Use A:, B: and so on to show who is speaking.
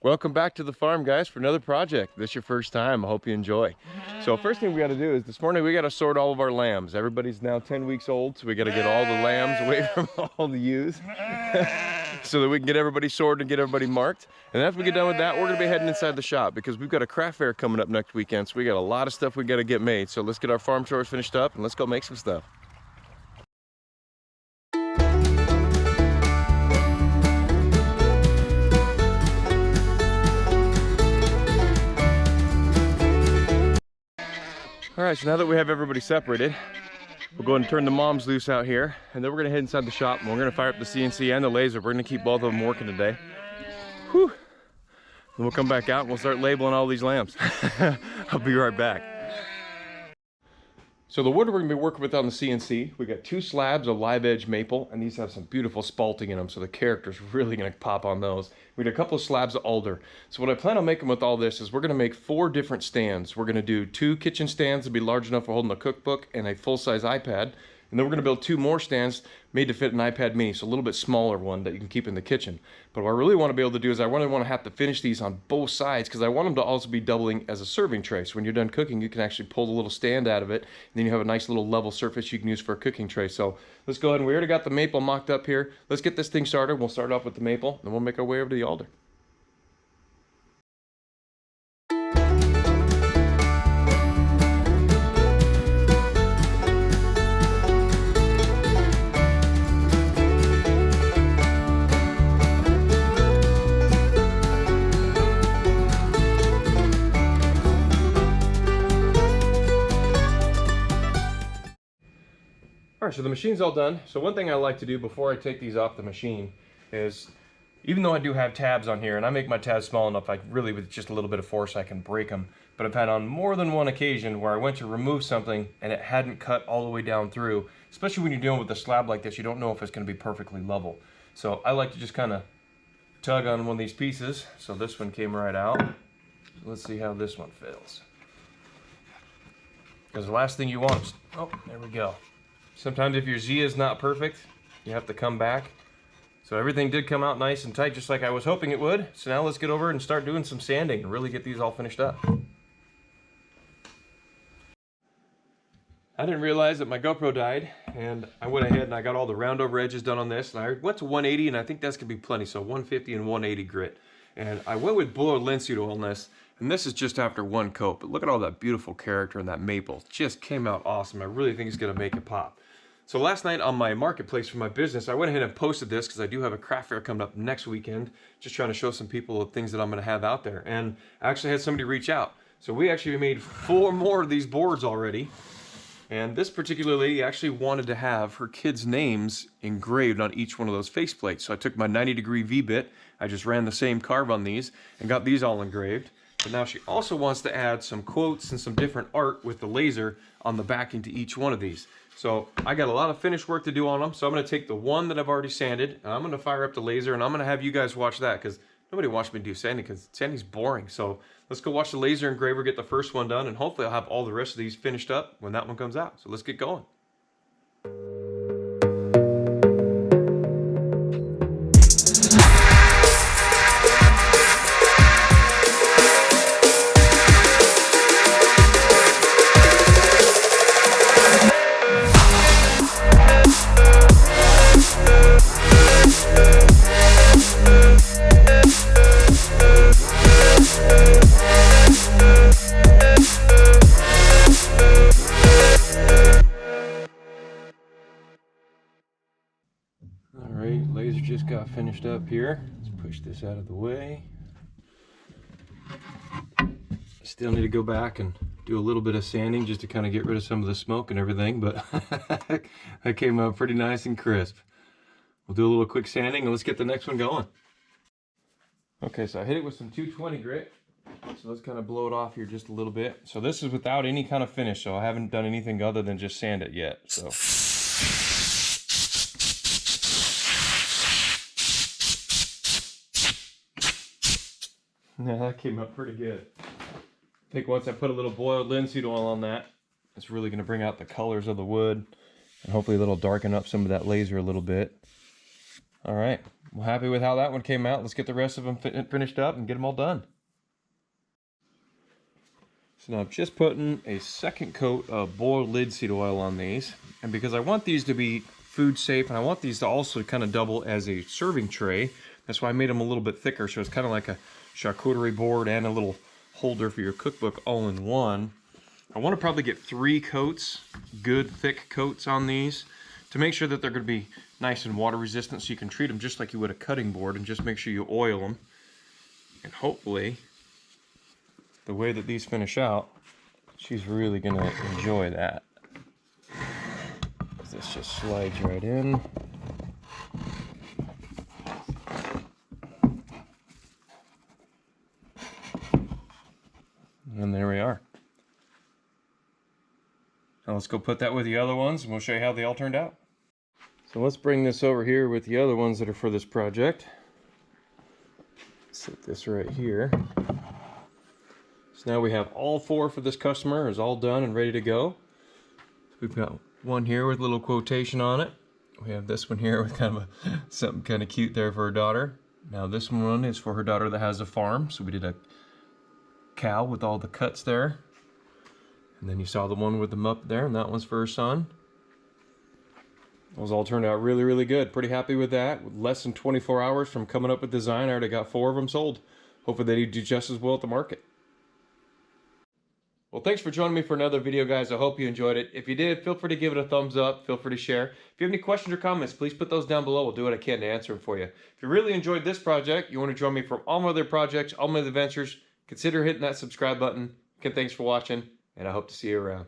A: Welcome back to the farm, guys, for another project. This is your first time. I hope you enjoy. So first thing we got to do is this morning we got to sort all of our lambs. Everybody's now 10 weeks old, so we got to get all the lambs away from all the ewes so that we can get everybody sorted and get everybody marked. And after we get done with that, we're going to be heading inside the shop because we've got a craft fair coming up next weekend. So we got a lot of stuff we got to get made. So let's get our farm chores finished up and let's go make some stuff. All right, so now that we have everybody separated, we'll go ahead and turn the moms loose out here, and then we're gonna head inside the shop and we're gonna fire up the CNC and the laser. We're gonna keep both of them working today. Whew. Then we'll come back out and we'll start labeling all these lambs. I'll be right back. So the wood we're gonna be working with on the CNC, we got 2 slabs of live edge maple, and these have some beautiful spalting in them, so the character's really gonna pop on those. We got a couple of slabs of alder. So what I plan on making with all this is we're gonna make 4 different stands. We're gonna do 2 kitchen stands to be large enough for holding a cookbook and a full-size iPad. And then we're gonna build 2 more stands made to fit an iPad mini, so a little bit smaller one that you can keep in the kitchen. But what I really wanna be able to do is I really wanna have to finish these on both sides because I want them to also be doubling as a serving tray. So when you're done cooking, you can actually pull the little stand out of it, and then you have a nice little level surface you can use for a cooking tray. So let's go ahead, and we already got the maple mocked up here. Let's get this thing started. We'll start off with the maple, and we'll make our way over to the alder. Alright, so the machine's all done. So one thing I like to do before I take these off the machine is, even though I do have tabs on here, and I make my tabs small enough, I really, with just a little bit of force, I can break them. But I've had on more than one occasion where I went to remove something and it hadn't cut all the way down through. Especially when you're dealing with a slab like this, you don't know if it's going to be perfectly level. So I like to just kind of tug on one of these pieces. So this one came right out. So let's see how this one fails. Because the last thing you want is, oh, there we go. Sometimes if your Z is not perfect, you have to come back. So everything did come out nice and tight, just like I was hoping it would. So now let's get over and start doing some sanding and really get these all finished up. I didn't realize that my GoPro died, and I went ahead and I got all the round over edges done on this, and I went to 180, and I think that's gonna be plenty, so 150 and 180 grit. And I went with Buller linseed oil on this, and this is just after 1 coat, but look at all that beautiful character and that maple. It just came out awesome. I really think it's gonna make it pop. So last night on my marketplace for my business, I went ahead and posted this because I do have a craft fair coming up next weekend. Just trying to show some people the things that I'm going to have out there. And I actually had somebody reach out. So we actually made 4 more of these boards already. And this particular lady actually wanted to have her kids' names engraved on each one of those faceplates. So I took my 90-degree V-bit, I just ran the same carve on these and got these all engraved. But now she also wants to add some quotes and some different art with the laser on the backing to each one of these. So I got a lot of finished work to do on them. So I'm going to take the one that I've already sanded, and I'm going to fire up the laser, and I'm going to have you guys watch that because nobody watched me do sanding because sanding's boring. So let's go watch the laser engraver get the first one done, and hopefully I'll have all the rest of these finished up when that one comes out. So let's get going. Alright, laser just got finished up here. Let's push this out of the way. Still need to go back and do a little bit of sanding just to kind of get rid of some of the smoke and everything, but that came out pretty nice and crisp. We'll do a little quick sanding and let's get the next one going. Okay, so I hit it with some 220 grit. So let's kind of blow it off here just a little bit. So this is without any kind of finish, so I haven't done anything other than just sand it yet. So yeah, that came out pretty good. I think once I put a little boiled linseed oil on that, it's really going to bring out the colors of the wood and hopefully it'll darken up some of that laser a little bit. All right, I'm happy with how that one came out. Let's get the rest of them finished up and get them all done. So now I'm just putting a second coat of boiled linseed oil on these. And because I want these to be food safe, and I want these to also kind of double as a serving tray, that's why I made them a little bit thicker. So it's kind of like a charcuterie board and a little holder for your cookbook all in one. I want to probably get 3 coats, good thick coats on these, to make sure that they're going to be nice and water resistant, so you can treat them just like you would a cutting board, and just make sure you oil them. And hopefully, the way that these finish out, she's really going to enjoy that. This just slides right in. And there we are. Now let's go put that with the other ones, and we'll show you how they all turned out. So let's bring this over here with the other ones that are for this project. Set this right here. So now we have all 4 for this customer is all done and ready to go. We've got one here with a little quotation on it. We have this one here with kind of something kind of cute there for her daughter. Now this one is for her daughter that has a farm. So we did a cow with all the cuts there. And then you saw the one with them up there, and that one's for her son. Those all turned out really, really good. Pretty happy with that. With less than 24 hours from coming up with design, I already got 4 of them sold. Hopefully they do just as well at the market. Well, thanks for joining me for another video, guys. I hope you enjoyed it. If you did, feel free to give it a thumbs up. Feel free to share. If you have any questions or comments, please put those down below. We'll do what I can to answer them for you. If you really enjoyed this project, you want to join me for all my other projects, all my other ventures, consider hitting that subscribe button. Again, thanks for watching, and I hope to see you around.